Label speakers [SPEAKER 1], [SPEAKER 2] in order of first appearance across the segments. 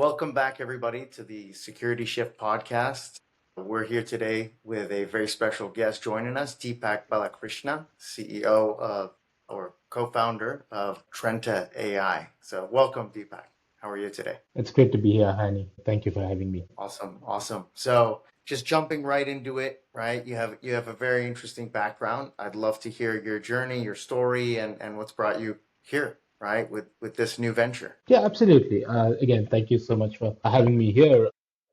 [SPEAKER 1] Welcome back, everybody, to the Security Shift podcast. We're here today with a very special guest joining us, Deepak Balakrishna, CEO or co-founder of Trenta.ai. So, welcome, Deepak. How are you today?
[SPEAKER 2] It's great to be here, Hani. Thank you for having me.
[SPEAKER 1] Awesome, awesome. So, just jumping right into it, right? You have a very interesting background. I'd love to hear your journey, your story, and what's brought you here, right? With this new venture.
[SPEAKER 2] Yeah, absolutely. Again, thank you so much for having me here.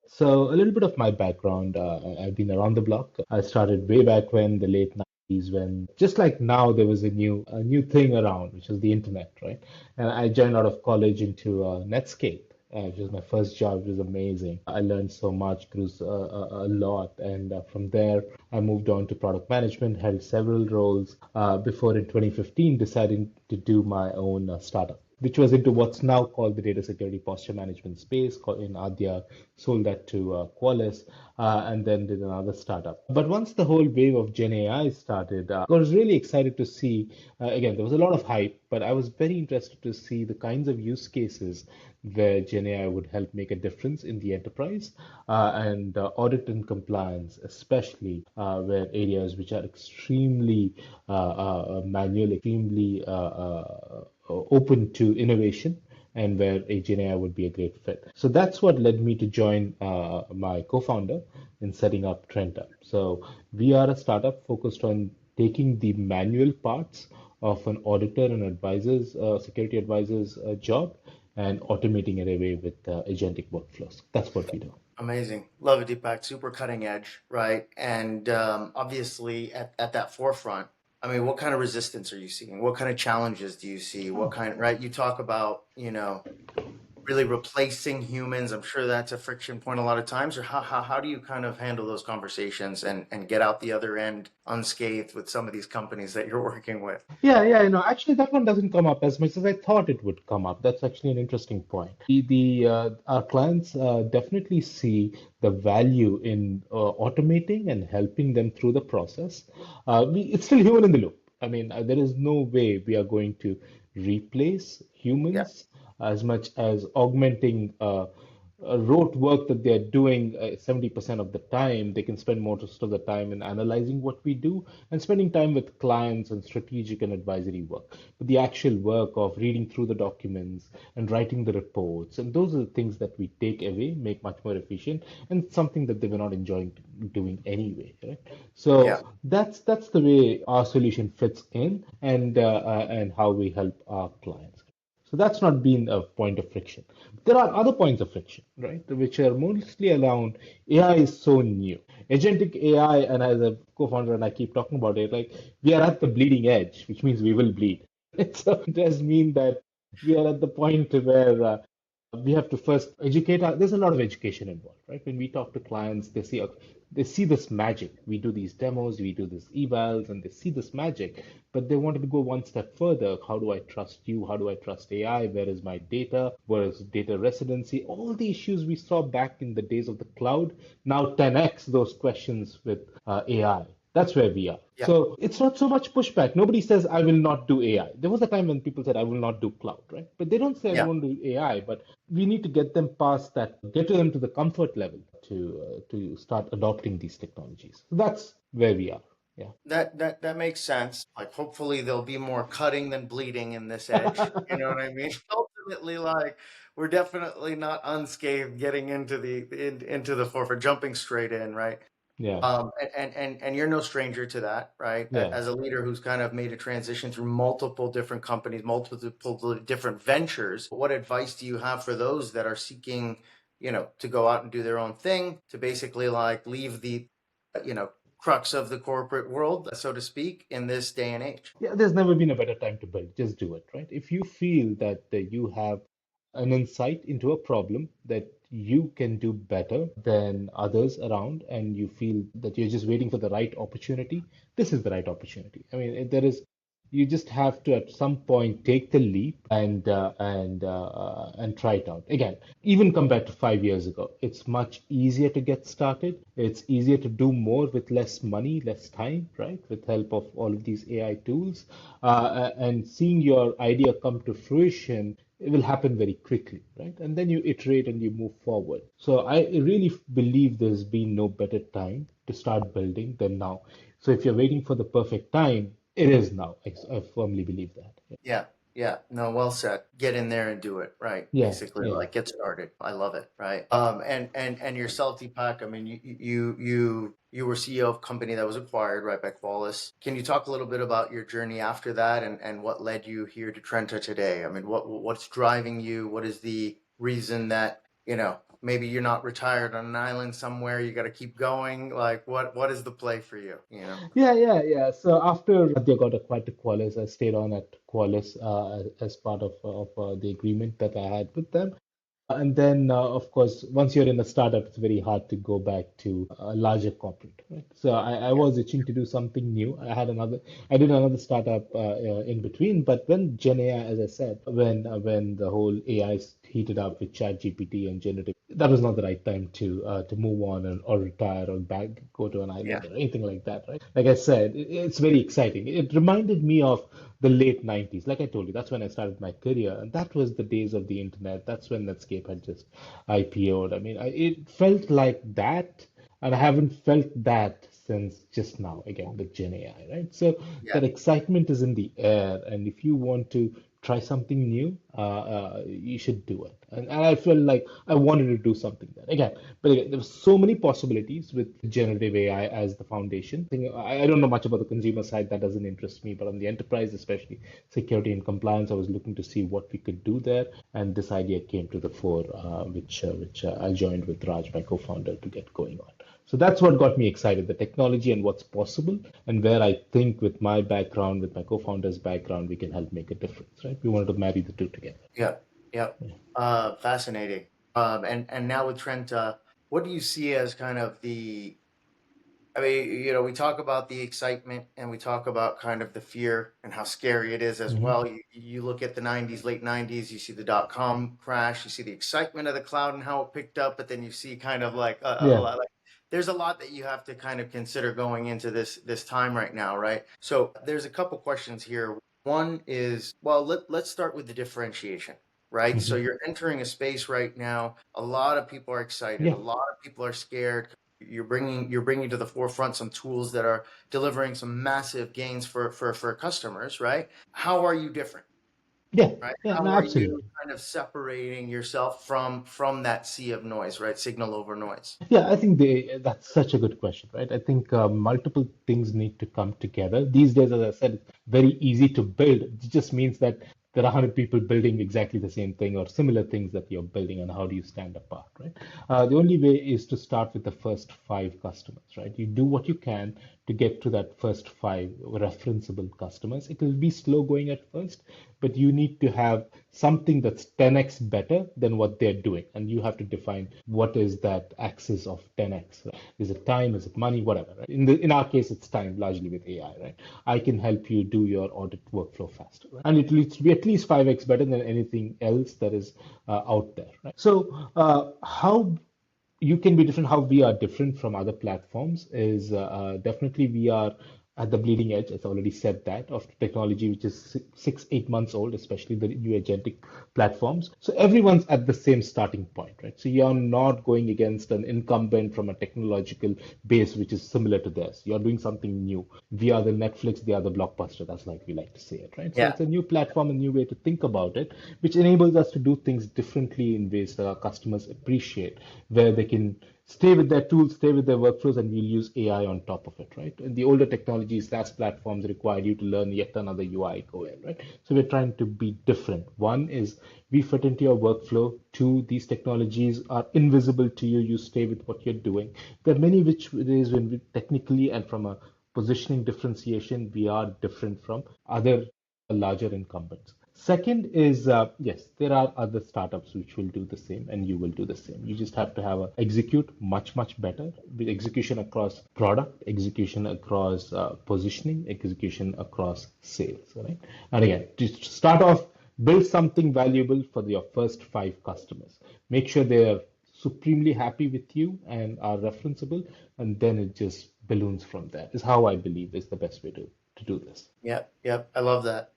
[SPEAKER 2] So, a little bit of my background. I've been around the block. I started way back when, the late 90s, when just like now, there was a new thing around, which was the internet, right? And I joined out of college into Netscape. Which was my first job. It was amazing. I learned so much, grew a lot, and from there I moved on to product management, held several roles before in 2015 deciding to do my own startup, which was into what's now called the data security posture management space. In Adya, sold that to Qualys, and then did another startup. But once the whole wave of Gen AI started, I was really excited to see. Again, there was a lot of hype, but I was very interested to see the kinds of use cases where Gen AI would help make a difference in the enterprise, and audit and compliance, especially where areas which are extremely manual, extremely open to innovation, and where a Gen AI would be a great fit. So that's what led me to join my co-founder in setting up Trenta. So we are a startup focused on taking the manual parts of an auditor and advisor's security advisor's job and automating it away with agentic workflows. That's what we do.
[SPEAKER 1] Amazing. Love it, Deepak. Super cutting edge, right? And obviously at that forefront, I mean, what kind of resistance are you seeing? What kind of challenges do you see? What kind, right? You talk about, really replacing humans. I'm sure that's a friction point a lot of times. Or how do you kind of handle those conversations and get out the other end unscathed with some of these companies that you're working with?
[SPEAKER 2] Yeah. Actually, that one doesn't come up as much as I thought it would come up. That's actually an interesting point. Our clients definitely see the value in automating and helping them through the process. It's still human in the loop. I mean, there is no way we are going to replace
[SPEAKER 1] Yeah.
[SPEAKER 2] humans as much as augmenting rote work that they're doing 70% of the time. They can spend most of the time in analyzing what we do and spending time with clients and strategic and advisory work. But the actual work of reading through the documents and writing the reports, and those are the things that we take away, make much more efficient, and something that they were not enjoying doing anyway, right?
[SPEAKER 1] Yeah.
[SPEAKER 2] So that's the way our solution fits in, and how we help our clients. So that's not been a point of friction. There are other points of friction, right, which are mostly around AI is so new. Agentic AI, and as a co-founder, and I keep talking about it, like we are at the bleeding edge, which means we will bleed. So it does mean that we are at the point where we have to first educate. There's a lot of education involved, right? When we talk to clients, they see this magic. We do these demos, we do these evals, and they see this magic, but they wanted to go one step further. How do I trust you? How do I trust AI? Where is my data? Where is data residency? All the issues we saw back in the days of the cloud, now 10x those questions with AI. That's where we are.
[SPEAKER 1] Yeah.
[SPEAKER 2] So it's not so much pushback. Nobody says, I will not do AI. There was a time when people said, I will not do cloud, right? But they don't say, I
[SPEAKER 1] Yeah.
[SPEAKER 2] won't do AI. But we need to get them past that, get to them to the comfort level to start adopting these technologies. So that's where we are. Yeah.
[SPEAKER 1] That makes sense. Like hopefully there'll be more cutting than bleeding in this edge. You know what I mean? Ultimately, like we're definitely not unscathed getting into the forefront, jumping straight in, right?
[SPEAKER 2] Yeah.
[SPEAKER 1] And you're no stranger to that, right?
[SPEAKER 2] Yeah.
[SPEAKER 1] As a leader who's kind of made a transition through multiple different companies, multiple different ventures, what advice do you have for those that are seeking, to go out and do their own thing, to basically like leave the, you know, crux of the corporate world, so to speak, in this day and age?
[SPEAKER 2] Yeah, there's never been a better time to build. Just do it, right? If you feel that you have an insight into a problem that you can do better than others around, and you feel that you're just waiting for the right opportunity, this is the right opportunity. I mean, there is, you just have to at some point take the leap and try it out. Again, even compared to 5 years ago, it's much easier to get started. It's easier to do more with less money, less time, right? With help of all of these AI tools, and seeing your idea come to fruition it will happen very quickly, right? And then you iterate and you move forward. So I really believe there's been no better time to start building than now. So if you're waiting for the perfect time, it is now. I firmly believe that.
[SPEAKER 1] Yeah, yeah. No, well said. Get in there and do it, right?
[SPEAKER 2] Yeah,
[SPEAKER 1] Basically,
[SPEAKER 2] yeah.
[SPEAKER 1] like get started. I love it, right? And yourself, Deepak. I mean, you were CEO of a company that was acquired, right, by Qualys. Can you talk a little bit about your journey after that and what led you here to Trenta today? I mean, what's driving you? What is the reason that, maybe you're not retired on an island somewhere, you got to keep going? Like what is the play for you, you know?
[SPEAKER 2] Yeah. So after they got acquired to Qualys, I stayed on at Qualys as part of the agreement that I had with them. And then, of course, once you're in a startup, it's very hard to go back to a larger corporate, right? So I
[SPEAKER 1] Yeah,
[SPEAKER 2] was itching to do something new. I did another startup in between. But when Gen AI, as I said, when the whole AI heated up with ChatGPT and generative, that was not the right time to move on or retire or back go to an
[SPEAKER 1] yeah,
[SPEAKER 2] island or anything like that, right? Like I said, it's very exciting. It reminded me of the late 90s. Like I told you, that's when I started my career, and that was the days of the internet. That's when Netscape had just IPO'd. I mean, it felt like that, and I haven't felt that since just now, again, with Gen AI, right? So
[SPEAKER 1] yeah,
[SPEAKER 2] that excitement is in the air, and if you want to try something new, you should do it. And I felt like I wanted to do something there. But again, there were so many possibilities with generative AI as the foundation. I don't know much about the consumer side, that doesn't interest me, but on the enterprise, especially security and compliance, I was looking to see what we could do there. And this idea came to the fore, which I joined with Raj, my co-founder, to get going on. So that's what got me excited, the technology and what's possible, and where I think with my background, with my co-founder's background, we can help make a difference, right? We wanted to marry the two together.
[SPEAKER 1] yeah, yeah. Fascinating. And now with Trent, what do you see as kind of the I mean, we talk about the excitement and we talk about kind of the fear and how scary it is as
[SPEAKER 2] Hmm.
[SPEAKER 1] well. You look at the 90s, late 90s, you see the dot-com crash, you see the excitement of the cloud and how it picked up, but then you see kind of like a
[SPEAKER 2] Yeah.
[SPEAKER 1] lot, like there's a lot that you have to kind of consider going into this time right now, right? So there's a couple questions here. One is, well, let's start with the differentiation, right? So
[SPEAKER 2] Hmm.
[SPEAKER 1] you're entering a space right now. A lot of people are excited. A
[SPEAKER 2] Yeah.
[SPEAKER 1] lot of people are scared. You're bringing to the forefront some tools that are delivering some massive gains for customers, right? How are you different,
[SPEAKER 2] Yeah.
[SPEAKER 1] right?
[SPEAKER 2] Yeah. No,
[SPEAKER 1] How are you
[SPEAKER 2] absolutely.
[SPEAKER 1] kind of separating yourself from that sea of noise, right? Signal over noise.
[SPEAKER 2] Yeah, I think that's such a good question, right? I think multiple things need to come together. These days, as I said, it's very easy to build. It just means that there are 100 people building exactly the same thing or similar things that you're building, and how do you stand apart, right? The only way is to start with the first five customers, right? You do what you can to get to that first five referenceable customers. It will be slow going at first, but you need to have something that's 10x better than what they're doing. And you have to define what is that axis of 10x. Right? Is it time? Is it money? Whatever. Right? In our case, it's time, largely with AI. Right? I can help you do your audit workflow faster, right? And it needs to be at least 5x better than anything else that is out there. Right? So how you can be different, how we are different from other platforms is definitely we are at the bleeding edge, as I already said, that of technology which is 8 months old, especially the new agentic platforms. So everyone's at the same starting point, right? So you're not going against an incumbent from a technological base which is similar to theirs. You're doing something new. We are the Netflix, they are the Blockbuster. That's like we like to say it, right? So
[SPEAKER 1] Yeah,
[SPEAKER 2] it's a new platform, a new way to think about it, which enables us to do things differently in ways that our customers appreciate, where they can stay with their tools, stay with their workflows, and we'll use AI on top of it, right? And the older technologies, SaaS platforms required you to learn yet another UI code, right? So we're trying to be different. One is we fit into your workflow. Two, these technologies are invisible to you. You stay with what you're doing. There are many which ways when we technically and from a positioning differentiation, we are different from other larger incumbents. Second is, yes, there are other startups which will do the same and you will do the same. You just have to have a execute much better with execution across product, execution across positioning, execution across sales, right? And again, to start off, build something valuable for your first five customers. Make sure they are supremely happy with you and are referenceable, and then it just balloons from there. Is how I believe is the best way to do this.
[SPEAKER 1] yeah, yeah. I love that.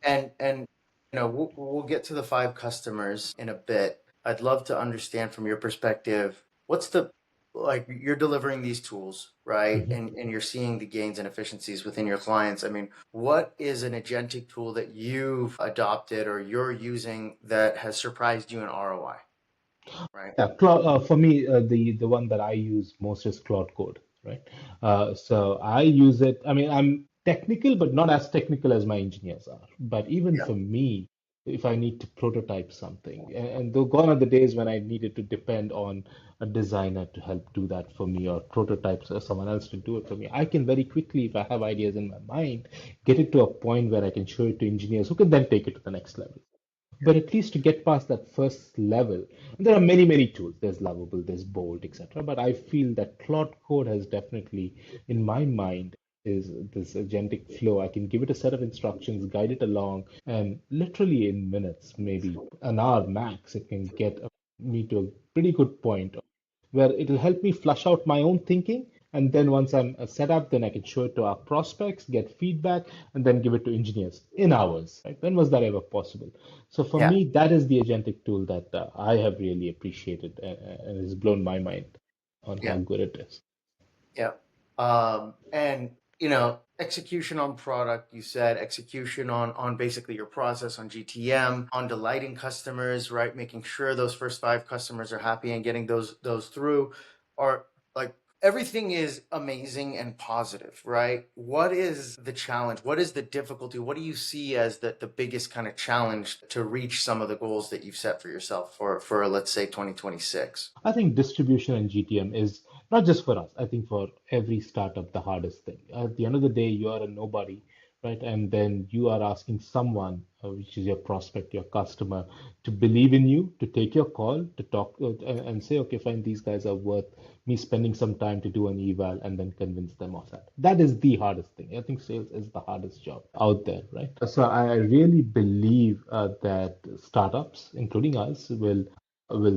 [SPEAKER 1] And we'll get to the five customers in a bit. I'd love to understand from your perspective, what's the like you're delivering these tools, right?
[SPEAKER 2] Mhm.
[SPEAKER 1] And you're seeing the gains and efficiencies within your clients. I mean, what is an agentic tool that you've adopted or you're using that has surprised you in ROI, right?
[SPEAKER 2] Yeah, for me, the one that I use most is Claude Code, right? So I use it. I mean, I'm technical, but not as technical as my engineers are. But even
[SPEAKER 1] Yeah.
[SPEAKER 2] for me, if I need to prototype something, and though gone are the days when I needed to depend on a designer to help do that for me or prototypes or someone else to do it for me, I can very quickly, if I have ideas in my mind, get it to a point where I can show it to engineers who can then take it to the next level.
[SPEAKER 1] Yeah.
[SPEAKER 2] But at least to get past that first level, and there are many, many tools. There's Lovable, there's Bolt, etc. But I feel that Claude Code has definitely, in my mind, is this agentic flow. I can give it a set of instructions, guide it along, and literally in minutes, maybe an hour max, it can get me to a pretty good point where it'll help me flush out my own thinking. And then once I'm set up, then I can show it to our prospects, get feedback, and then give it to engineers in hours. Right? When was that ever possible? So for
[SPEAKER 1] Yeah.
[SPEAKER 2] me, that is the agentic tool that I have really appreciated and has blown my mind on how
[SPEAKER 1] Yeah.
[SPEAKER 2] good it is.
[SPEAKER 1] Yeah. And execution on product, you said execution on basically your process on GTM, on delighting customers, right? Making sure those first five customers are happy and getting those through are like everything is amazing and positive, right? What is the challenge? What is the difficulty? What do you see as the biggest kind of challenge to reach some of the goals that you've set for yourself for let's say 2026?
[SPEAKER 2] I think distribution and GTM is not just for us. I think for every startup, the hardest thing. At the end of the day, you are a nobody, right? And then you are asking someone, which is your prospect, your customer, to believe in you, to take your call, to talk and say, okay, fine, these guys are worth me spending some time to do an eval and then convince them of that. That is the hardest thing. I think sales is the hardest job out there, right? So I really believe that startups, including us, will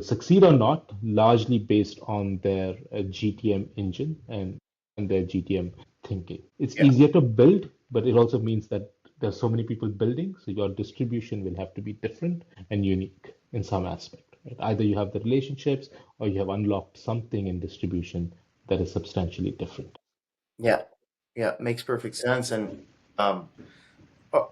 [SPEAKER 2] succeed or not, largely based on their GTM engine and their GTM thinking. It's
[SPEAKER 1] Yeah.
[SPEAKER 2] easier to build, but it also means that there's so many people building, so your distribution will have to be different and unique in some aspect. Right? Either you have the relationships or you have unlocked something in distribution that is substantially different.
[SPEAKER 1] Yeah. Yeah. Makes perfect sense. And um, oh,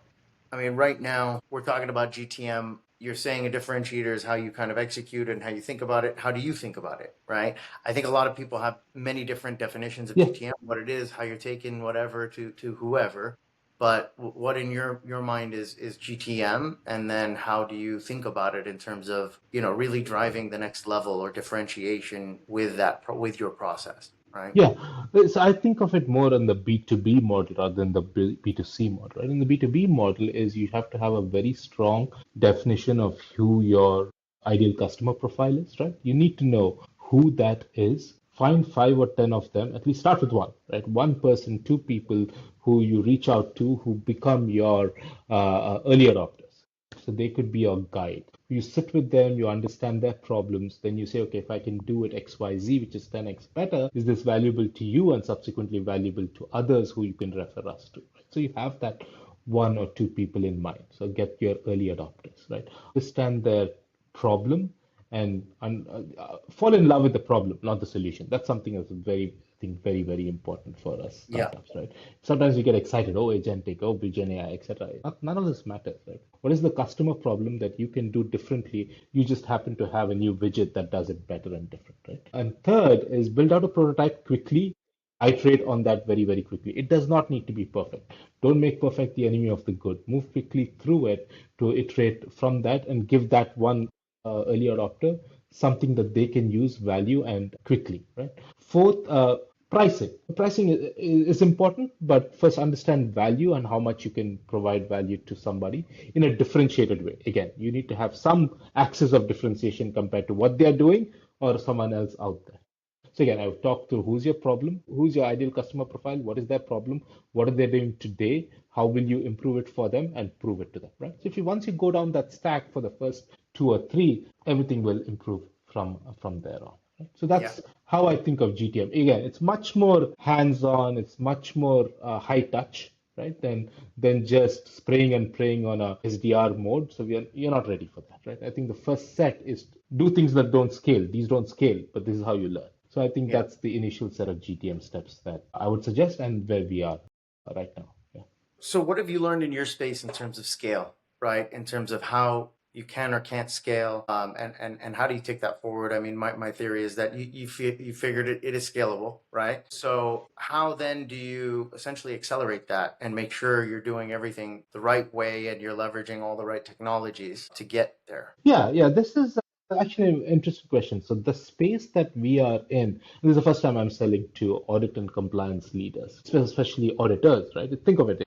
[SPEAKER 1] I mean, right now we're talking about GTM. You're saying a differentiator is how you kind of execute and how you think about it. How do you think about it, right? I think a lot of people have many different definitions of
[SPEAKER 2] Yeah,
[SPEAKER 1] GTM, what it is, how you're taking whatever to whoever. But what in your mind is GTM, and then how do you think about it in terms of really driving the next level or differentiation with with your process, right?
[SPEAKER 2] yeah, so I think of it more on the B2B model rather than the B2C model, right? In the B2B model is you have to have a very strong definition of who your ideal customer profile is, right? You need to know who that is. Find 5 or 10 of them, at least start with one, right? One person, two people who you reach out to who become your early adopters. So they could be your guide. You sit with them, you understand their problems, then you say, okay, if I can do it XYZ, which is 10x better, is this valuable to you and subsequently valuable to others who you can refer us to? So you have that one or two people in mind. So get your early adopters, right? Understand their problem and fall in love with the problem, not the solution. That's something that's very, I think, very, very important for us
[SPEAKER 1] Yeah.
[SPEAKER 2] startups, right? Sometimes we get excited, oh, agentic, oh, Gen AI, etc. None of this matters, right? What is the customer problem that you can do differently? You just happen to have a new widget that does it better and different, right? And third is build out a prototype quickly, iterate on that very, very quickly. It does not need to be perfect. Don't make perfect the enemy of the good. Move quickly through it to iterate from that and give that one early adopter something that they can use, value, and quickly, right? Fourth, pricing. Pricing is important, but first understand value and how much you can provide value to somebody in a differentiated way. Again, you need to have some axis of differentiation compared to what they're doing or someone else out there. So again, I've talked through who's your problem, who's your ideal customer profile, what is their problem, what are they doing today, how will you improve it for them and prove it to them, right? So if you once you go down that stack for the first two or three, everything will improve from there on. Right? So
[SPEAKER 1] Yeah.
[SPEAKER 2] that's how I think of GTM. Again, it's much more hands-on, it's much more high touch, right? Then just spraying and praying on a SDR mode. So you're not ready for that, right? I think the first set is do things that don't scale. These don't scale, but this is how you learn. So I think
[SPEAKER 1] Yeah.
[SPEAKER 2] that's the initial set of GTM steps that I would suggest and where we are right now. Yeah.
[SPEAKER 1] So what have you learned in your space in terms of scale, right? In terms of how you can or can't scale, and how do you take that forward? I mean, my theory is that you figured it is scalable, right? So how then do you essentially accelerate that and make sure you're doing everything the right way and you're leveraging all the right technologies to get there?
[SPEAKER 2] Yeah, this is actually an interesting question. So the space that we are in, this is the first time I'm selling to audit and compliance leaders, especially auditors, right? Think of it,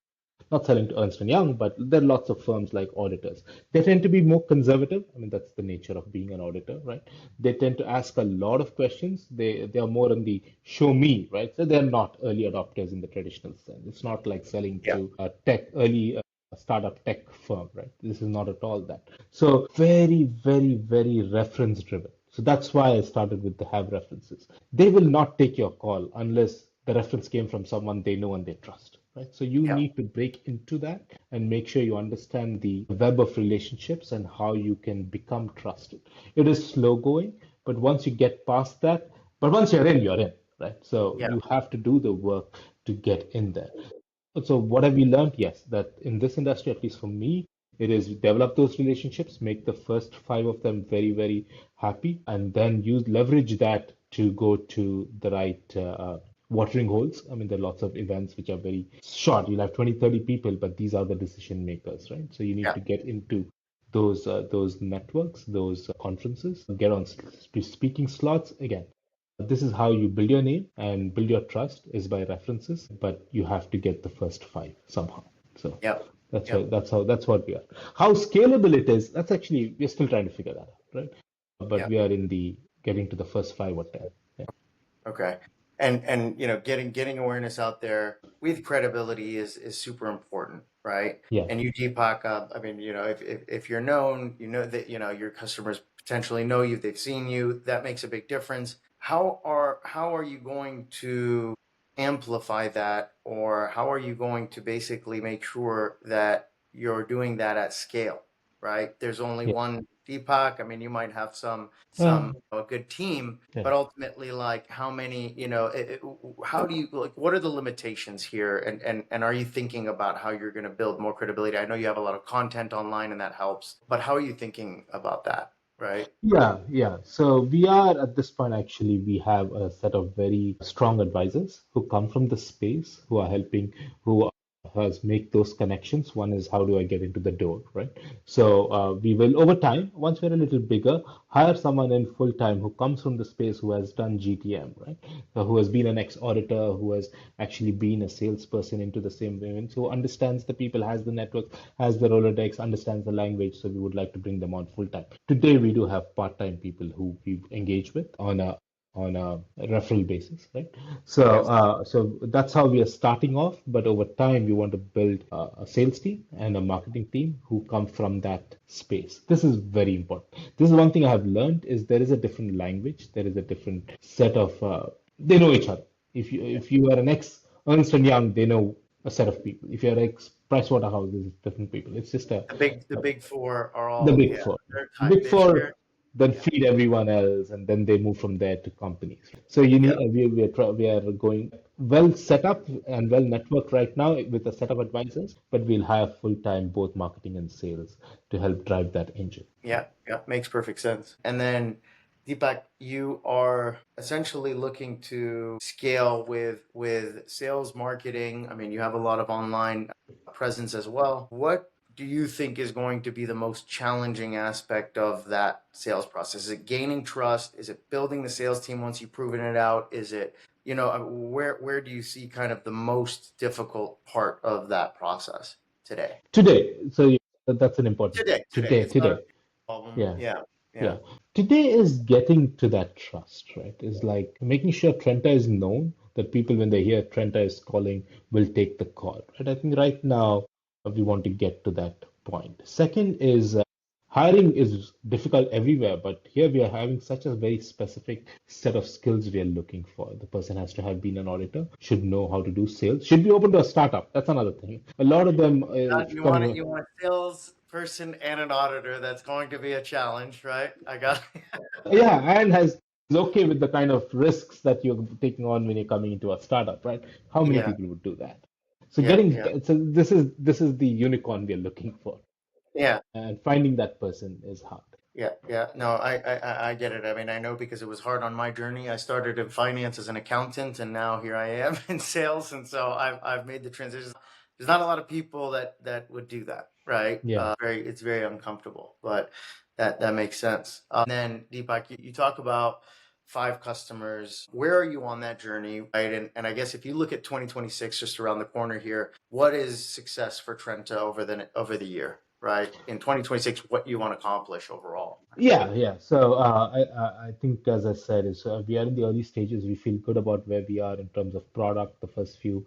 [SPEAKER 2] not selling to Ernst& Young, but there are lots of firms like auditors. They tend to be more conservative. I mean, that's the nature of being an auditor, right? They tend to ask a lot of questions. They are more on the show me, right? So they're not early adopters in the traditional sense. It's not like selling
[SPEAKER 1] Yeah.
[SPEAKER 2] to a tech early startup tech firm, right? This is not at all that. So very, very, very reference driven. So that's why I started with the have references. They will not take your call unless the reference came from someone they know and they trust, right? So you
[SPEAKER 1] Yeah.
[SPEAKER 2] need to break into that and make sure you understand the web of relationships and how you can become trusted. It is slow going, but once you get past that, but once you're in, right? So
[SPEAKER 1] Yeah.
[SPEAKER 2] you have to do the work to get in there. So what have we learned? Yes, that in this industry, at least for me, it is develop those relationships, make the first five of them very, very happy, and then use leverage that to go to the right watering holes. I mean, there are lots of events which are very short. You'll have 20, 30 people, but these are the decision makers, right? So you need
[SPEAKER 1] Yeah.
[SPEAKER 2] to get into those networks, those conferences, get on speaking slots again. This is how you build your name and build your trust is by references, but you have to get the first five somehow. So
[SPEAKER 1] Yeah. Yeah.
[SPEAKER 2] that's what we are. How scalable it is, that's actually we're still trying to figure that out, right? But
[SPEAKER 1] Yeah.
[SPEAKER 2] we are in the getting to the first 5 or 10. Yeah.
[SPEAKER 1] Okay. And getting awareness out there with credibility is super important, right?
[SPEAKER 2] Yeah.
[SPEAKER 1] And you, Deepak, I mean, if you're known, you know that your customers potentially know you, they've seen you, that makes a big difference. How are you going to amplify that, or how are you going to basically make sure that you're doing that at scale, right? There's only
[SPEAKER 2] Yeah.
[SPEAKER 1] one Deepak. I mean, you might have
[SPEAKER 2] Uh,
[SPEAKER 1] a good team,
[SPEAKER 2] yeah.
[SPEAKER 1] but ultimately, like, how many, how do you, like, what are the limitations here, and are you thinking about how you're going to build more credibility? I know you have a lot of content online and that helps, but how are you thinking about that, right?
[SPEAKER 2] Yeah. So we are at this point actually, we have a set of very strong advisors who come from the space, who are helping, who has make those connections. One is how do I get into the door, right? So we will over time, once we're a little bigger, hire someone in full time who comes from the space who has done GTM, right? Who has been an ex-auditor, who has actually been a salesperson into the same way, so understands the people, has the network, has the Rolodex, understands the language. So we would like to bring them on full time. Today we do have part-time people who we engage with on a referral basis, right? So,
[SPEAKER 1] Yeah.
[SPEAKER 2] so that's how we are starting off. But over time, we want to build a sales team and a marketing team who come from that space. This is very important. This is one thing I have learned is there is a different language. There is a different set of they know each other. If you are an ex Ernst& and Young, they know a set of people. If you're ex Pricewaterhouse, there's different people. It's just
[SPEAKER 1] The big four are
[SPEAKER 2] the
[SPEAKER 1] all,
[SPEAKER 2] big
[SPEAKER 1] yeah,
[SPEAKER 2] four.
[SPEAKER 1] they're tight.
[SPEAKER 2] Big
[SPEAKER 1] They've
[SPEAKER 2] four
[SPEAKER 1] shared.
[SPEAKER 2] then
[SPEAKER 1] Yeah.
[SPEAKER 2] feed everyone else, and then they move from there to companies. So you
[SPEAKER 1] Yeah.
[SPEAKER 2] need we are going well set up and well networked right now with a set of advisors, but we'll have full time both marketing and sales to help drive that engine.
[SPEAKER 1] Yeah, yeah, makes perfect sense. And then, Deepak, you are essentially looking to scale with sales marketing. I mean, you have a lot of online presence as well. What do you think is going to be the most challenging aspect of that sales process? Is it gaining trust? Is it building the sales team once you've proven it out? Is it, where do you see kind of the most difficult part of that process today?
[SPEAKER 2] Today, so yeah, that's an important point.
[SPEAKER 1] Today. It's not a
[SPEAKER 2] Today,
[SPEAKER 1] problem.
[SPEAKER 2] yeah.
[SPEAKER 1] Yeah, yeah.
[SPEAKER 2] Yeah. Today is getting to that trust, right? Is like making sure Trenta is known, that people, when they hear Trenta is calling, will take the call, right? I think right now we want to get to that point. Second is hiring is difficult everywhere, but here we are having such a very specific set of skills we are looking for. The person has to have been an auditor, should know how to do sales, should be open to a startup. That's another thing. A lot of them, if you
[SPEAKER 1] You
[SPEAKER 2] come,
[SPEAKER 1] want it, you want a sales person and an auditor. That's going to be a challenge, right? I got.
[SPEAKER 2] yeah, and has is okay with the kind of risks that you're taking on when you're coming into a startup, right? How many
[SPEAKER 1] Yeah,
[SPEAKER 2] people would do that? So
[SPEAKER 1] yeah,
[SPEAKER 2] getting
[SPEAKER 1] yeah,
[SPEAKER 2] so this is the unicorn we are looking for,
[SPEAKER 1] yeah.
[SPEAKER 2] and finding that person is hard.
[SPEAKER 1] Yeah, yeah. No, I get it. I mean, I know because it was hard on my journey. I started in finance as an accountant, and now here I am in sales, and so I've made the transition. There's not a lot of people that would do that, right?
[SPEAKER 2] Yeah.
[SPEAKER 1] It's very uncomfortable, but that makes sense. Then Deepak, you talk about five customers. Where are you on that journey, right? And I guess if you look at 2026 just around the corner here, what is success for Trenta over the year, right? In 2026, what you want to accomplish overall.
[SPEAKER 2] Yeah, yeah. So I think, as I said, is we are in the early stages. We feel good about where we are in terms of product. The first few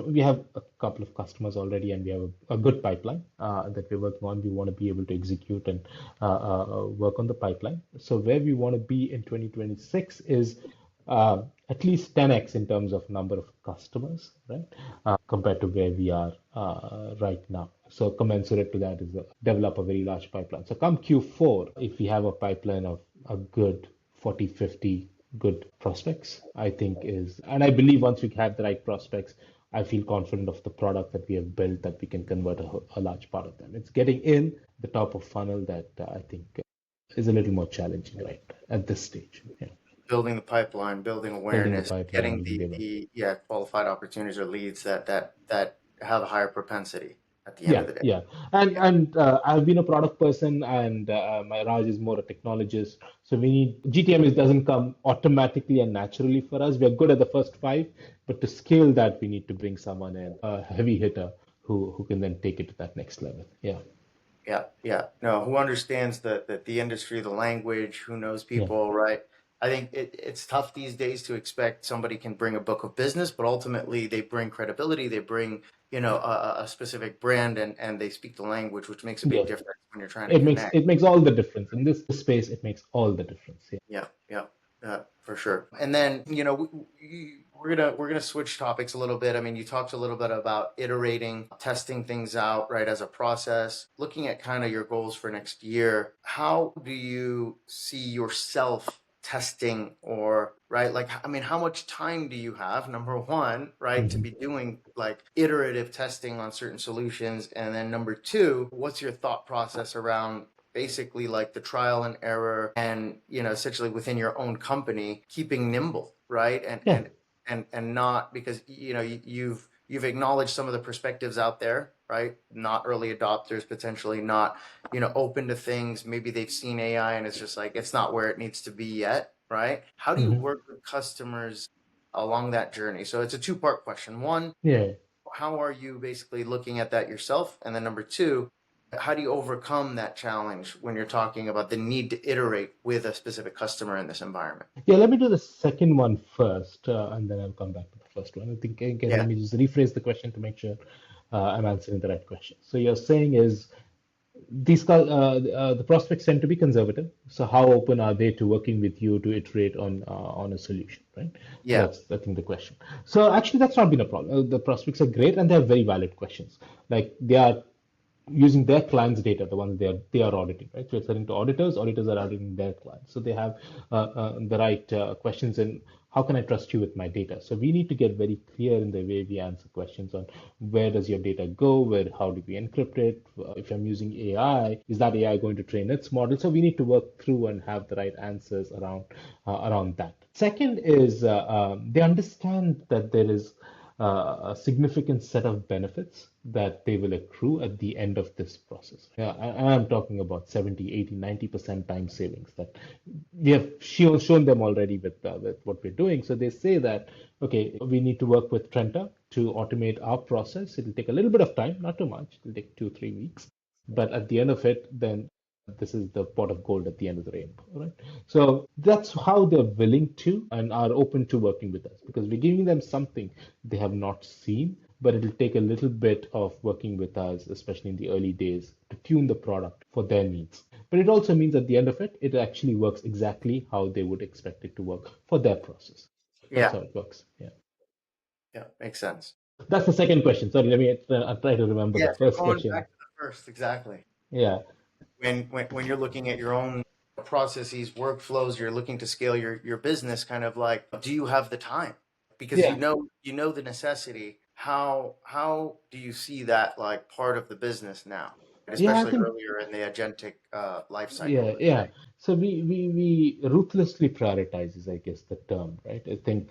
[SPEAKER 2] we have a couple of customers already, and we have a good pipeline that we're working on. We want to be able to execute and work on the pipeline. So where we want to be in 2026 is at least 10x in terms of number of customers, right? Compared to where we are right now. So commensurate to that is develop a very large pipeline. So come Q4, if we have a pipeline of a good 40, 50 good prospects, I think is, and I believe once we have the right prospects, I feel confident of the product that we have built that we can convert a large part of them. It's getting in the top of funnel that I think is a little more challenging right at this stage. Yeah.
[SPEAKER 1] Building the pipeline, building
[SPEAKER 2] Building the
[SPEAKER 1] awareness,
[SPEAKER 2] pipeline,
[SPEAKER 1] getting
[SPEAKER 2] being able.
[SPEAKER 1] the yeah qualified opportunities or leads that have a higher propensity at the end
[SPEAKER 2] Yeah,
[SPEAKER 1] of the day.
[SPEAKER 2] yeah, and I've been a product person, and my Raj is more a technologist. So we need GTM is doesn't come automatically and naturally for us. We're good at the first five, but to scale that, we need to bring someone in, a heavy hitter who can then take it to that next level. Yeah,
[SPEAKER 1] Yeah, yeah. No, who understands the industry, the language, who knows
[SPEAKER 2] yeah,
[SPEAKER 1] people, right? I think it's tough these days to expect somebody can bring a book of business, but ultimately they bring credibility, they bring, a specific brand and they speak the language, which makes a big
[SPEAKER 2] yeah.
[SPEAKER 1] difference when you're trying to
[SPEAKER 2] It makes
[SPEAKER 1] connect.
[SPEAKER 2] it makes all the difference in this space. It makes all the difference. Yeah,
[SPEAKER 1] Yeah, yeah, for sure. And then, we're gonna switch topics a little bit. I mean, you talked a little bit about iterating, testing things out, right, as a process. Looking at kind of your goals for next year, how do you see yourself testing or right? Like, I mean, how much time do you have, number one, right, to
[SPEAKER 2] hmm
[SPEAKER 1] be doing like iterative testing on certain solutions? And then number two, what's your thought process around basically like the trial and error and essentially within your own company keeping nimble, right? and
[SPEAKER 2] yeah,
[SPEAKER 1] and and not because you've acknowledged some of the perspectives out there, right? Not early adopters, potentially not open to things. Maybe they've seen AI and it's just like it's not where it needs to be yet, right? How do you
[SPEAKER 2] hmm
[SPEAKER 1] work with customers along that journey? So it's a two-part question. One,
[SPEAKER 2] yeah.
[SPEAKER 1] how are you basically looking at that yourself? And then number two, how do you overcome that challenge when you're talking about the need to iterate with a specific customer in this environment?
[SPEAKER 2] Yeah, let me do the second one first, and then I'll come back to the first one. I think again,
[SPEAKER 1] Yeah,
[SPEAKER 2] let me just rephrase the question to make sure I'm answering the right question. So you're saying is the prospects tend to be conservative. So how open are they to working with you to iterate on a solution, right?
[SPEAKER 1] yeah,
[SPEAKER 2] That's I think the question. So actually, that's not been a problem. The prospects are great and they have very valid questions. Like they are using their clients' data, the ones they are auditing, right? So it's selling to auditors. Auditors are auditing their clients, so they have the right questions in how can I trust you with my data? So we need to get very clear in the way we answer questions on where does your data go, where how do we encrypt it? If I'm using AI, is that AI going to train its model? So we need to work through and have the right answers around that. Second is they understand that there is a significant set of benefits that they will accrue at the end of this process. Yeah, and I'm talking about 70, 80, 90% time savings that we have shown them already with what we're doing. So they say that, okay, we need to work with Trenta to automate our process. It'll take a little bit of time, not too much. It'll take 2, 3 weeks. But at the end of it, then this is the pot of gold at the end of the rainbow, right? So that's how they're willing to and are open to working with us because we're giving them something they have not seen but it'll take a little bit of working with us, especially in the early days, to tune the product for their needs. But it also means at the end of it, it actually works exactly how they would expect it to work for their process. That's
[SPEAKER 1] Yeah.
[SPEAKER 2] how it works. Yeah.
[SPEAKER 1] Yeah. Makes sense.
[SPEAKER 2] That's the second question. Sorry, let me I'll try to remember
[SPEAKER 1] Yeah.
[SPEAKER 2] the
[SPEAKER 1] So
[SPEAKER 2] first
[SPEAKER 1] going
[SPEAKER 2] question.
[SPEAKER 1] back to the first, exactly.
[SPEAKER 2] Yeah.
[SPEAKER 1] When you're looking at your own processes, workflows, you're looking to scale your business, kind of like, do you have the time? Because
[SPEAKER 2] Yeah.
[SPEAKER 1] you know the necessity. How do you see that like part of the business now,
[SPEAKER 2] Yeah, I
[SPEAKER 1] especially
[SPEAKER 2] think
[SPEAKER 1] earlier in the agentic life cycle,
[SPEAKER 2] yeah,
[SPEAKER 1] let's
[SPEAKER 2] yeah.
[SPEAKER 1] say?
[SPEAKER 2] So we ruthlessly prioritize is, I guess, the term, right? I think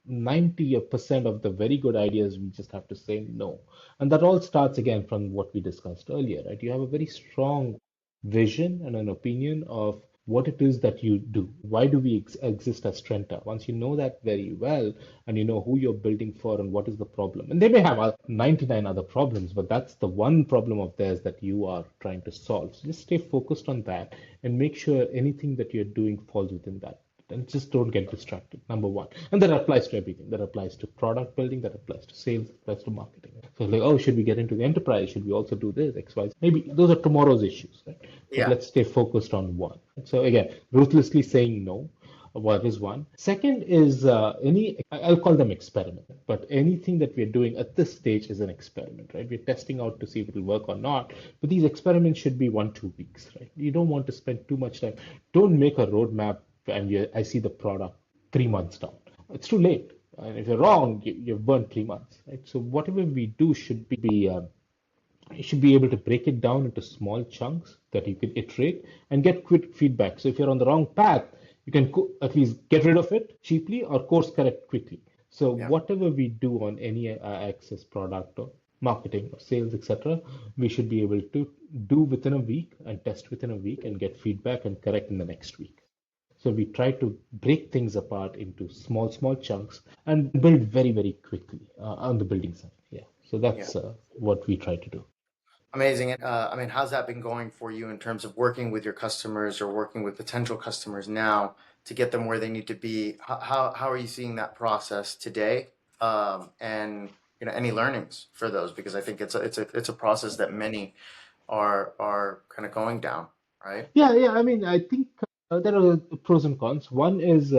[SPEAKER 2] 90% of the very good ideas we just have to say no. And that all starts again from what we discussed earlier, right? You have a very strong vision and an opinion of what it is that you do. Why do we exist as Trenta? Once you know that very well and you know who you're building for and what is the problem, and they may have 99 other problems, but that's the one problem of theirs that you are trying to solve. So just stay focused on that and make sure anything that you're doing falls within that. And just don't get distracted, number one. And that applies to everything. That applies to product building, that applies to sales, that applies to marketing. So like, oh, should we get into the enterprise? Should we also do this, X, Y? Maybe those are tomorrow's issues, right? But
[SPEAKER 1] Yeah,
[SPEAKER 2] let's stay focused on one. So again, ruthlessly saying no. What is one? Second is I'll call them experiment, but anything that we're doing at this stage is an experiment, right? We're testing out to see if it'll work or not. But these experiments should be 1, 2 weeks, right? You don't want to spend too much time. Don't make a roadmap and I see the product 3 months down. It's too late. And if you're wrong, you've burned 3 months, right? So whatever we do should be you should be able to break it down into small chunks that you can iterate and get quick feedback. So if you're on the wrong path, you can at least get rid of it cheaply or course correct quickly. So
[SPEAKER 1] yeah,
[SPEAKER 2] whatever we do on any access product or marketing or sales, etc., we should be able to do within a week and test within a week and get feedback and correct in the next week. So we try to break things apart into small chunks and build very quickly on the building side. Yeah. So
[SPEAKER 1] yeah.
[SPEAKER 2] that's what we try to do.
[SPEAKER 1] Amazing. I mean, how's that been going for you in terms of working with your customers or working with potential customers now to get them where they need to be? How are you seeing that process today? And any learnings for those? Because I think it's a process that many are kind of going down, right?
[SPEAKER 2] Yeah. I mean, I think there are pros and cons. One is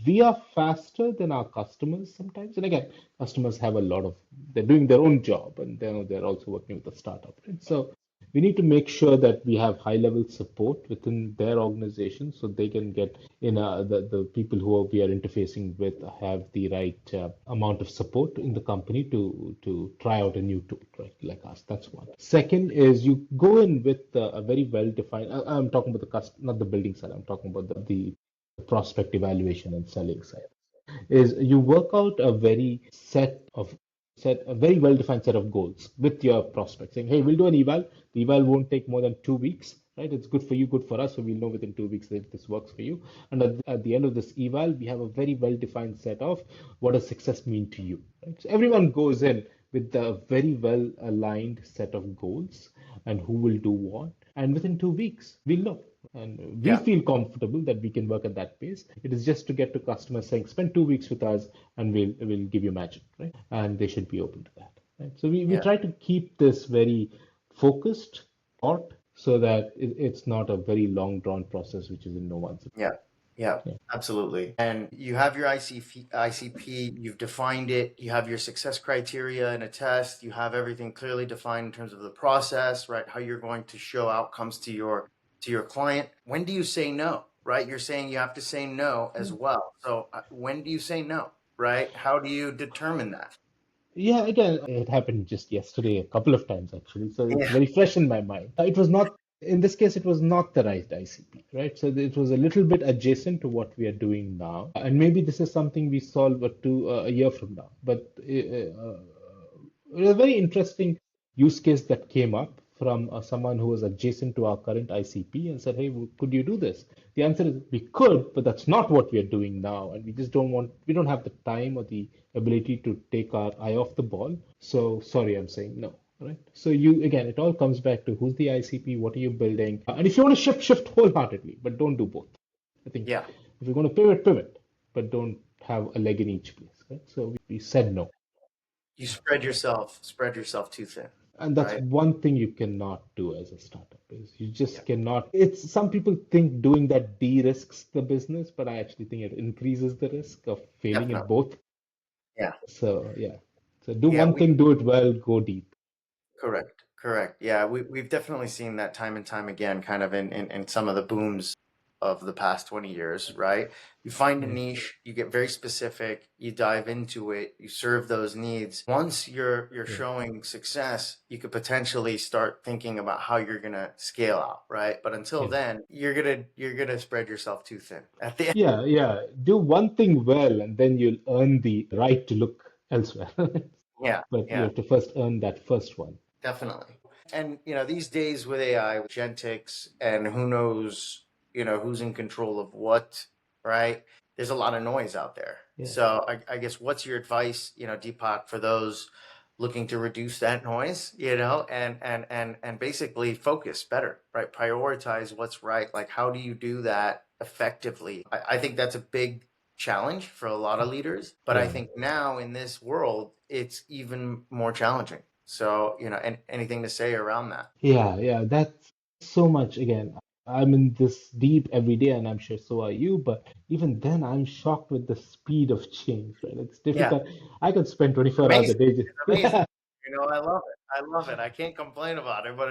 [SPEAKER 2] we are faster than our customers sometimes. And again, customers have a lot of, they're doing their own job and they're also working with a startup, right? So we need to make sure that we have high level support within their organization so they can get the people who we are interfacing with have the right amount of support in the company to try out a new tool, right? Like us. That's one. Second is you go in with a very well defined. I'm talking about the not the building side. I'm talking about the prospect evaluation and selling side is you work out set a very well defined set of goals with your prospect saying, hey, we'll do an eval. The eval won't take more than 2 weeks, right? It's good for you, good for us, so we'll know within 2 weeks that this works for you. And at the end of this eval, we have a very well defined set of what does success mean to you, right? So everyone goes in with a very well aligned set of goals and who will do what. And within 2 weeks, we'll know. And we
[SPEAKER 1] Yeah,
[SPEAKER 2] feel comfortable that we can work at that pace. It is just to get to customers saying, spend 2 weeks with us and we'll give you magic, right? And they should be open to that. Right? So we
[SPEAKER 1] yeah.
[SPEAKER 2] try to keep this very focused thought so that it's not a very long drawn process, which is in no one's.
[SPEAKER 1] Yeah, yeah,
[SPEAKER 2] Yeah.
[SPEAKER 1] absolutely. And you have your ICP, you've defined it, you have your success criteria in a test, you have everything clearly defined in terms of the process, right? How you're going to show outcomes to your client. When do you say no, right? You're saying you have to say no as well. So when do you say no, right? How do you determine that?
[SPEAKER 2] Yeah, again, it happened just yesterday a couple of times actually, so it's
[SPEAKER 1] Yeah,
[SPEAKER 2] very fresh in my mind. It was not, in this case, it was not the right ICP, right? So it was a little bit adjacent to what we are doing now, and maybe this is something we solve a year from now. But it was a very interesting use case that came up from someone who was adjacent to our current ICP and said, "Hey, could you do this?" The answer is we could, but that's not what we are doing now, and we don't have the time or the ability to take our eye off the ball. So sorry, I'm saying no. Right. So again, it all comes back to who's the ICP, what are you building, and if you want to shift wholeheartedly, but don't do both. I think
[SPEAKER 1] yeah,
[SPEAKER 2] if you're going to pivot, but don't have a leg in each place. Right. So we said no.
[SPEAKER 1] you spread yourself too thin,
[SPEAKER 2] And that's
[SPEAKER 1] right?
[SPEAKER 2] one thing you cannot do as a startup is you
[SPEAKER 1] Yeah,
[SPEAKER 2] just cannot. It's some people think doing that de-risks the business, but I actually think it increases the risk of failing at
[SPEAKER 1] definitely.
[SPEAKER 2] both.
[SPEAKER 1] Yeah.
[SPEAKER 2] So yeah. So do
[SPEAKER 1] Yeah,
[SPEAKER 2] one thing, do it well, go deep.
[SPEAKER 1] correct, correct. Yeah, we've definitely seen that time and time again, kind of in some of the booms of the past 20 years, right? You find a
[SPEAKER 2] Yeah.
[SPEAKER 1] niche, you get very specific, you dive into it, you serve those needs. Once you're
[SPEAKER 2] Yeah.
[SPEAKER 1] showing success, you could potentially start thinking about how you're gonna scale out, right? But until
[SPEAKER 2] Yeah.
[SPEAKER 1] then, you're gonna spread yourself too thin at the end.
[SPEAKER 2] Yeah. Yeah. Do one thing well, and then you'll earn the right to look elsewhere.
[SPEAKER 1] Yeah,
[SPEAKER 2] But you
[SPEAKER 1] yeah.
[SPEAKER 2] have to first earn that first one.
[SPEAKER 1] Definitely. And these days with AI, with Agentics, and who knows, who's in control of what, right? There's a lot of noise out there.
[SPEAKER 2] Yeah.
[SPEAKER 1] So I guess what's your advice, Deepak, for those looking to reduce that noise, and basically focus better, right? Prioritize what's right. Like, how do you do that effectively? I think that's a big challenge for a lot of leaders, but I
[SPEAKER 2] Yeah.
[SPEAKER 1] think now in this world, it's even more challenging. So, anything to say around that?
[SPEAKER 2] Yeah, yeah, that's so much. Again, I'm in this deep every day, and I'm sure so are you. But even then, I'm shocked with the speed of change, right? It's
[SPEAKER 1] Yeah,
[SPEAKER 2] difficult. I could spend 24 hours a
[SPEAKER 1] amazing.
[SPEAKER 2] day.
[SPEAKER 1] It's amazing. I love it. I love it. I can't complain about it, but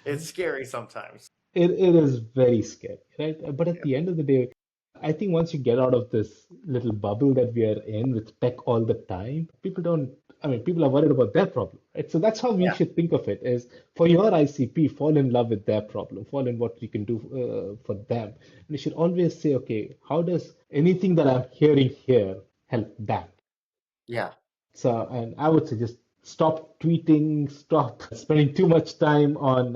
[SPEAKER 1] it's scary sometimes.
[SPEAKER 2] It is very scary, right? But at
[SPEAKER 1] Yeah.
[SPEAKER 2] the end of the day, I think once you get out of this little bubble that we are in with tech all the time, people don't, I mean, people are worried about their problem, right? So that's how we
[SPEAKER 1] Yeah.
[SPEAKER 2] should think of it is for your ICP, fall in love with their problem, fall in what you can do for them. And you should always say, okay, how does anything that I'm hearing here help that?
[SPEAKER 1] Yeah.
[SPEAKER 2] So, and I would say just stop tweeting, stop spending too much time on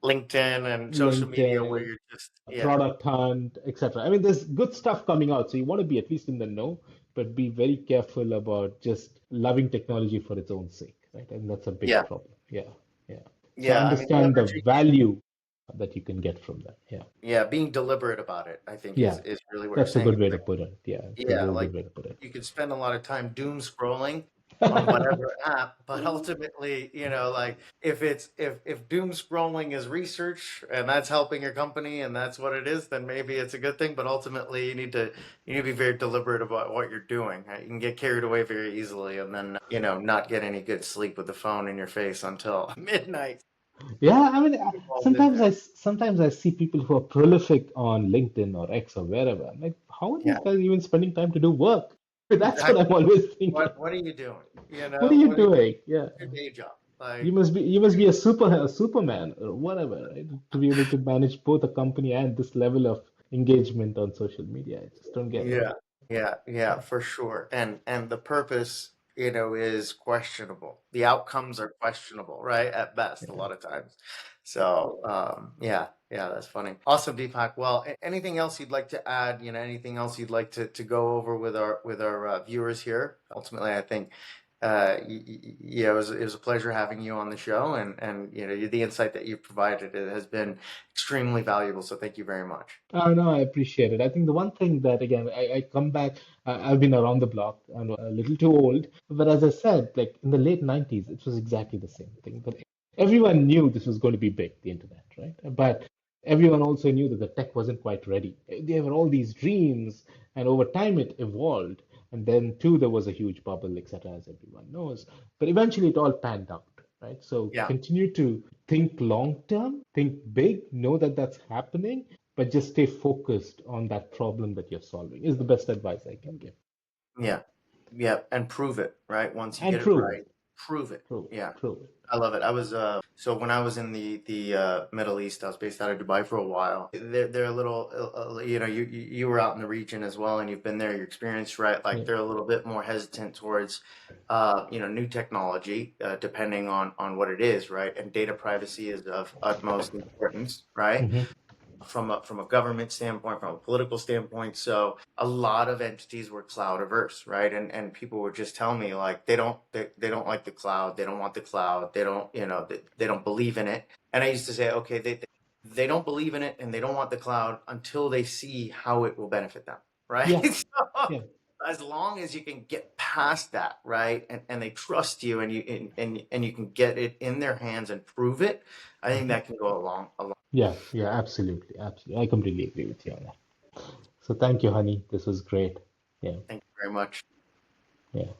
[SPEAKER 1] LinkedIn and social media where
[SPEAKER 2] LinkedIn,
[SPEAKER 1] you're just, yeah.
[SPEAKER 2] Product Hunt, etc. I mean, there's good stuff coming out, so you want to be at least in the know, but be very careful about just loving technology for its own sake, right? And that's a big
[SPEAKER 1] Yeah.
[SPEAKER 2] problem. Yeah, yeah. So
[SPEAKER 1] Yeah. I mean,
[SPEAKER 2] understand the
[SPEAKER 1] leveraging it.
[SPEAKER 2] value that you can get from that. Yeah,
[SPEAKER 1] Yeah. Being deliberate about it, I think
[SPEAKER 2] yeah.
[SPEAKER 1] is really what you're
[SPEAKER 2] That's a
[SPEAKER 1] saying.
[SPEAKER 2] good way to put it. Yeah, it's a
[SPEAKER 1] Yeah,
[SPEAKER 2] real
[SPEAKER 1] like
[SPEAKER 2] good way to put it.
[SPEAKER 1] you could spend a lot of time doom scrolling on whatever app, but ultimately, like if doom scrolling is research and that's helping your company and that's what it is, then maybe it's a good thing. But ultimately, you need to be very deliberate about what you're doing. Right? You can get carried away very easily, and then not get any good sleep with the phone in your face until midnight.
[SPEAKER 2] Yeah, I mean,
[SPEAKER 1] We've all been there.
[SPEAKER 2] sometimes I see people who are prolific on LinkedIn or X or wherever. I'm like, how are these
[SPEAKER 1] Yeah,
[SPEAKER 2] guys even spending time to do work? That's what
[SPEAKER 1] exactly.
[SPEAKER 2] I'm always thinking.
[SPEAKER 1] What are you doing?
[SPEAKER 2] What are you
[SPEAKER 1] What are
[SPEAKER 2] doing? Yeah,
[SPEAKER 1] your day job?
[SPEAKER 2] you
[SPEAKER 1] Like,
[SPEAKER 2] must be you must be a superman or whatever, right? To be able to manage both a company and this level of engagement on social media. I just don't get it.
[SPEAKER 1] yeah, yeah, for sure. And the purpose, is questionable. The outcomes are questionable, right? At best, a
[SPEAKER 2] Yeah.
[SPEAKER 1] lot of times. So, yeah, yeah, that's funny. Awesome, Deepak. Well, anything else you'd like to add? Anything else you'd like to go over with our viewers here? Ultimately, I think, yeah, it was a pleasure having you on the show, and the insight that you've provided, it has been extremely valuable. So, thank you very much.
[SPEAKER 2] Oh, no, I appreciate it. I think the one thing that, again, I come back, I've been around the block, I'm a little too old. But as I said, like in the late 90s, it was exactly the same thing. But everyone knew this was going to be big, the internet, right? But everyone also knew that the tech wasn't quite ready. There were all these dreams, and over time it evolved. And then, too, there was a huge bubble, etc., as everyone knows. But eventually it all panned out, right? So
[SPEAKER 1] Yeah,
[SPEAKER 2] continue to think long term, think big, know that that's happening, but just stay focused on that problem that you're solving is the best advice I can give.
[SPEAKER 1] yeah. Yeah, and prove it, right? Once you
[SPEAKER 2] And
[SPEAKER 1] get it
[SPEAKER 2] prove it,
[SPEAKER 1] right, prove it.
[SPEAKER 2] prove it,
[SPEAKER 1] Yeah,
[SPEAKER 2] prove it.
[SPEAKER 1] I love it. I was so when I was in the Middle East, I was based out of Dubai for a while. They're a little, you were out in the region as well, and you've been there. Your experience, right? Like
[SPEAKER 2] Yeah.
[SPEAKER 1] they're a little bit more hesitant towards, new technology, depending on what it is, right? And data privacy is of utmost importance, right?
[SPEAKER 2] Hmm.
[SPEAKER 1] From a government standpoint, from a political standpoint. So a lot of entities were cloud averse, right? And people would just tell me like they don't like the cloud, they don't want the cloud, they don't they don't believe in it. And I used to say, okay, they don't believe in it and they don't want the cloud until they see how it will benefit them, right?
[SPEAKER 2] Yeah,
[SPEAKER 1] So,
[SPEAKER 2] yeah.
[SPEAKER 1] as long as you can get past that, right? And they trust you and and you can get it in their hands and prove it, I think
[SPEAKER 2] Mhm.
[SPEAKER 1] that can go a long.
[SPEAKER 2] Yeah, yeah, absolutely, absolutely. I completely agree with you on that. So thank you, honey. This was great. Yeah,
[SPEAKER 1] Thank you very much.
[SPEAKER 2] yeah.